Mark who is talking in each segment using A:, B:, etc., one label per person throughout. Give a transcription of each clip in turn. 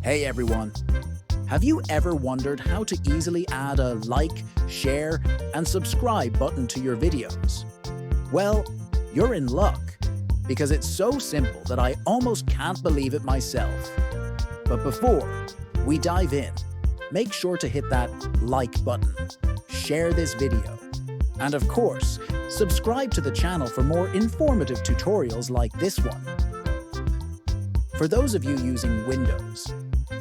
A: Hey everyone! Have you ever wondered how to easily add a like, share, and subscribe button to your videos? Well, you're in luck, because it's so simple that I almost can't believe it myself. But before we dive in, make sure to hit that like button, share this video, and of course, subscribe to the channel for more informative tutorials like this one. For those of you using Windows,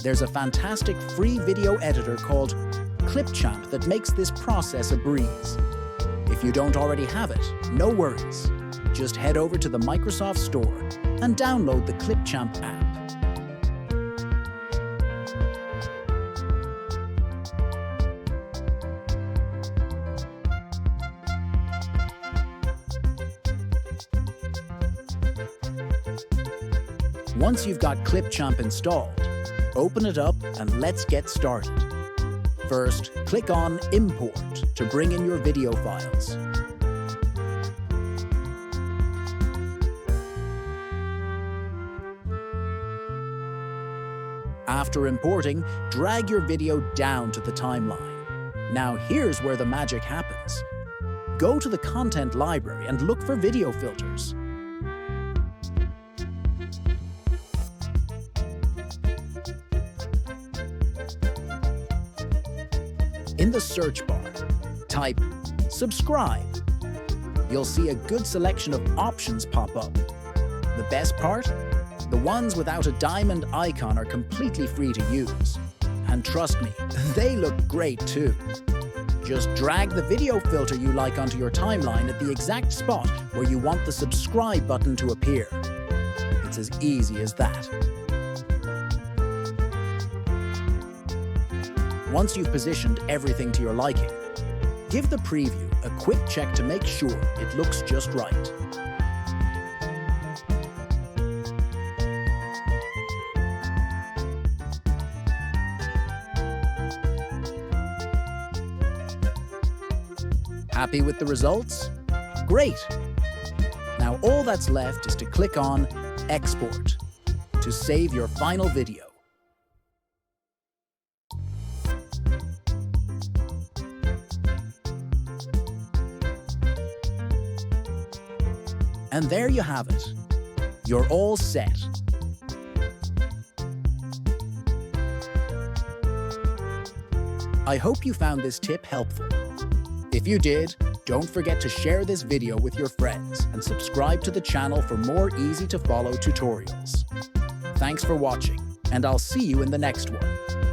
A: there's a fantastic free video editor called Clipchamp that makes this process a breeze. If you don't already have it, no worries. Just head over to the Microsoft Store and download the Clipchamp app. Once you've got Clipchamp installed, open it up and let's get started. First, click on Import to bring in your video files. After importing, drag your video down to the timeline. Now here's where the magic happens. Go to the content library and look for video filters. In the search bar, type subscribe. You'll see a good selection of options pop up. The best part? The ones without a diamond icon are completely free to use. And trust me, they look great too. Just drag the video filter you like onto your timeline at the exact spot where you want the subscribe button to appear. It's as easy as that. Once you've positioned everything to your liking, give the preview a quick check to make sure it looks just right. Happy with the results? Great! Now all that's left is to click on Export to save your final video. And there you have it. You're all set. I hope you found this tip helpful. If you did, don't forget to share this video with your friends and subscribe to the channel for more easy-to-follow tutorials. Thanks for watching, and I'll see you in the next one.